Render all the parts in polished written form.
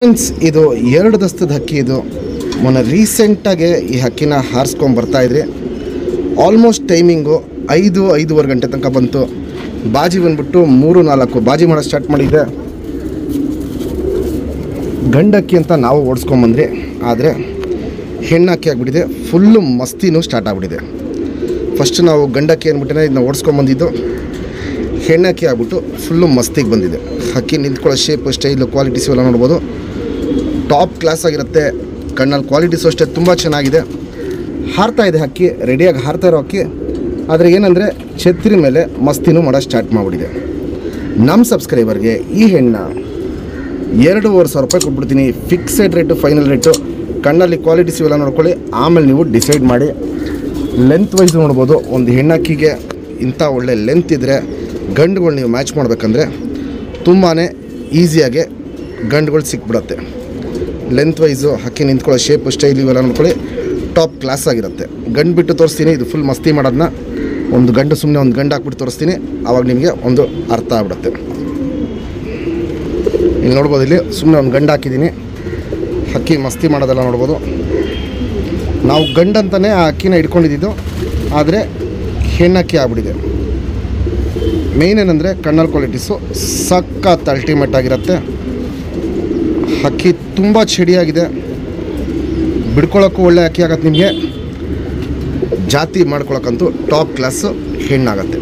Friends, ಇದು 2 ದಸ್ತದ ಹಕ್ಕಿ. ಇದು ಮೊನ್ನೆ ರೀಸೆಂಟಾಗಿ ಈ ಹಕ್ಕಿನ ಹಾರಿಸ್ಕೊಂಡು ಬರ್ತಾಯಿದ್ರಿ. ಆಲ್ಮೋಸ್ಟ್ ಟೈಮಿಂಗು 5-5:15 ಗಂಟೆ ತನಕ ಬಂತು. ಬಾಜಿ ಬಂದ್ಬಿಟ್ಟು 3-4 ಬಾಜಿ ಮಾಡೋದು ಸ್ಟಾರ್ಟ್ ಮಾಡಿದ್ದೆ. ಗಂಡಕ್ಕಿ ಅಂತ ನಾವು ಓಡಿಸ್ಕೊಂಬಂದ್ರಿ, ಆದರೆ ಹೆಣ್ಣಕ್ಕಿ ಆಗಿಬಿಟ್ಟಿದೆ. ಫುಲ್ಲು ಮಸ್ತಿನೂ ಸ್ಟಾರ್ಟ್ ಆಗಿಬಿಟ್ಟಿದೆ. ಫಸ್ಟ್ ನಾವು ಗಂಡಕ್ಕಿ ಅಂದ್ಬಿಟ್ಟೆ ಇದನ್ನ ಓಡಿಸ್ಕೊಂಬಂದಿದ್ದು. ಹೆಣ್ಣಕ್ಕಿ ಆಗ್ಬಿಟ್ಟು ಫುಲ್ಲು ಮಸ್ತಿಗೆ ಬಂದಿದೆ. ಹಕ್ಕಿ ನಿಂತ್ಕೊಳ್ಳೋ ಶೇಪು, ಸ್ಟೈಲು, ಕ್ವಾಲಿಟೀಸು ಎಲ್ಲ ನೋಡ್ಬೋದು. ಟಾಪ್ ಕ್ಲಾಸ್ ಆಗಿರುತ್ತೆ. ಕಣ್ಣಲ್ಲಿ ಕ್ವಾಲಿಟೀಸು ಅಷ್ಟೇ ತುಂಬ ಚೆನ್ನಾಗಿದೆ. ಹಾರ್ತಾ ಇದೆ ಹಕ್ಕಿ, ರೆಡಿಯಾಗಿ ಹಾರ್ತಾ ಇರೋ ಹಕ್ಕಿ. ಆದರೆ ಏನಂದರೆ ಛತ್ರಿ ಮೇಲೆ ಮಸ್ತಿನೂ ಮಾಡೋದು ಸ್ಟಾರ್ಟ್ ಮಾಡಿಬಿಟ್ಟಿದೆ. ನಮ್ಮ ಸಬ್ಸ್ಕ್ರೈಬರ್ಗೆ ಈ ಹೆಣ್ಣ 2,500 ರೂಪಾಯಿ ಕೊಟ್ಬಿಡ್ತೀನಿ. Fixed rate, final rate. ಕಣ್ಣಲ್ಲಿ ಕ್ವಾಲಿಟೀಸ್ ಇವೆಲ್ಲ ನೋಡ್ಕೊಳ್ಳಿ, ಆಮೇಲೆ ನೀವು ಡಿಸೈಡ್ ಮಾಡಿ. ಲೆಂತ್ ವೈಸ್ ನೋಡ್ಬೋದು. ಒಂದು ಹೆಣ್ಣಕ್ಕಿಗೆ ಇಂಥ ಒಳ್ಳೆ ಲೆಂತ್ ಇದ್ದರೆ ಗಂಡುಗಳು ನೀವು ಮ್ಯಾಚ್ ಮಾಡಬೇಕಂದ್ರೆ ತುಂಬಾ ಈಸಿಯಾಗೆ ಗಂಡುಗಳು ಸಿಕ್ಬಿಡುತ್ತೆ. ಲೆಂತ್ ವೈಸು, ಹಕ್ಕಿ ನಿಂತ್ಕೊಳ್ಳೋ ಶೇಪು, ಸ್ಟೈಲ್ ಇವೆಲ್ಲ ನೋಡ್ಕೊಳ್ಳಿ, ಟಾಪ್ ಕ್ಲಾಸ್ ಆಗಿರುತ್ತೆ. ಗಂಡು ಬಿಟ್ಟು ತೋರಿಸ್ತೀನಿ. ಇದು ಫುಲ್ ಮಸ್ತಿ ಮಾಡೋದನ್ನ ಒಂದು ಗಂಡು ಸುಮ್ಮನೆ ಒಂದು ಗಂಡು ಹಾಕ್ಬಿಟ್ಟು ತೋರಿಸ್ತೀನಿ. ಆವಾಗ ನಿಮಗೆ ಒಂದು ಅರ್ಥ ಆಗ್ಬಿಡುತ್ತೆ. ಇಲ್ಲಿ ನೋಡ್ಬೋದು, ಇಲ್ಲಿ ಸುಮ್ಮನೆ ಒಂದು ಗಂಡು ಹಾಕಿದ್ದೀನಿ. ಹಕ್ಕಿ ಮಸ್ತಿ ಮಾಡೋದೆಲ್ಲ ನೋಡ್ಬೋದು. ನಾವು ಗಂಡಂತಲೇ ಆ ಹಕ್ಕಿನ ಇಟ್ಕೊಂಡಿದ್ದು, ಆದರೆ ಹೆಣ್ಣಕ್ಕಿ ಆಗ್ಬಿಟ್ಟಿದೆ. ಮೇಯ್ನ್ ಏನಂದರೆ ಕಣ್ಣಲ್ಲಿ ಕ್ವಾಲಿಟೀಸು ಸಖತ್ ಅಲ್ಟಿಮೇಟ್ ಆಗಿರುತ್ತೆ. ಹಕ್ಕಿ ತುಂಬ ಚಡಿಯಾಗಿದೆ. ಬಿಡ್ಕೊಳ್ಳೋಕ್ಕೂ ಒಳ್ಳೆ ಹಕ್ಕಿ ಆಗತ್ತೆ. ನಿಮಗೆ ಜಾತಿ ಮಾಡ್ಕೊಳಕ್ಕಂತೂ ಟಾಪ್ ಕ್ಲಾಸು ಹೆಣ್ಣಾಗತ್ತೆ.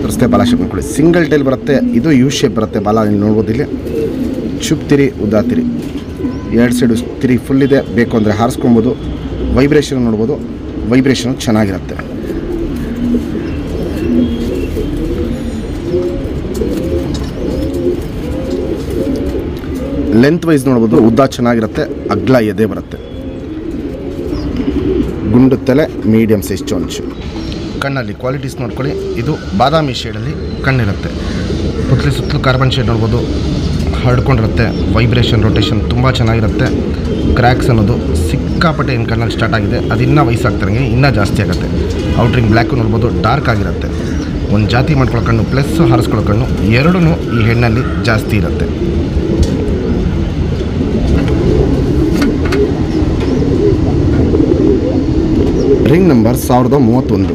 ತೋರಿಸ್ತೆ ಬಾಲ ಶೇಪ್ ಮಾಡ್ಕೊಳ್ಳಿ. ಸಿಂಗಲ್ ಟೈಲ್ ಬರುತ್ತೆ. ಇದು ಯು ಶೇಪ್ ಬರುತ್ತೆ ಬಾಲ. ನೀವು ನೋಡ್ಬೋದು, ಇಲ್ಲಿ ಚುಪ್ತಿರಿ, ಉದ್ದಾತಿರಿ, 2 ಸೈಡು ತಿರಿ ಫುಲ್ ಇದೆ. ಬೇಕು ಅಂದರೆ ಹಾರಿಸ್ಕೊಬೋದು. ವೈಬ್ರೇಷನ್ ನೋಡ್ಬೋದು, ವೈಬ್ರೇಷನು ಚೆನ್ನಾಗಿರುತ್ತೆ. ಲೆಂತ್ ವೈಸ್ ನೋಡ್ಬೋದು, ಉದ್ದ ಚೆನ್ನಾಗಿರುತ್ತೆ. ಅಗ್ಲ ಎದೆ ಬರುತ್ತೆ. ಗುಂಡು ತಲೆ, ಮೀಡಿಯಮ್ ಸೈಜ್ ಚೊಂಚು. ಕಣ್ಣಲ್ಲಿ ಕ್ವಾಲಿಟೀಸ್ ನೋಡ್ಕೊಳ್ಳಿ. ಇದು ಬಾದಾಮಿ ಶೇಡಲ್ಲಿ ಕಣ್ಣಿರುತ್ತೆ. ಪುತ್ಲಿ ಸುತ್ತಲೂ ಕಾರ್ಬನ್ ಶೇಡ್ ನೋಡ್ಬೋದು, ಹರಡ್ಕೊಂಡಿರುತ್ತೆ. ವೈಬ್ರೇಷನ್, ರೊಟೇಷನ್ ತುಂಬ ಚೆನ್ನಾಗಿರುತ್ತೆ. ಕ್ರ್ಯಾಕ್ಸ್ ಅನ್ನೋದು ಸಿಕ್ಕಾಪಟ್ಟೆ ಏನು ಕಣ್ಣಲ್ಲಿ ಸ್ಟಾರ್ಟ್ ಆಗಿದೆ. ಅದು ಇನ್ನೂ ವಯಸ್ಸಾಗ್ತಾರಂಗೆ ಇನ್ನೂ ಜಾಸ್ತಿ ಆಗುತ್ತೆ. ಔಟ್ರಿಂಗ್ ಬ್ಲ್ಯಾಕು ನೋಡ್ಬೋದು, ಡಾರ್ಕ್ ಆಗಿರುತ್ತೆ. ಒಂದು ಜಾತಿ ಮಾಡ್ಕೊಳ್ಳೋ ಕಣ್ಣು ಪ್ಲಸ್ ಹಾರಿಸ್ಕೊಳ್ಳೋ ಕಣ್ಣು ಎರಡೂ ಈ ಹೆಣ್ಣಲ್ಲಿ ಜಾಸ್ತಿ ಇರುತ್ತೆ. Ring number 1031.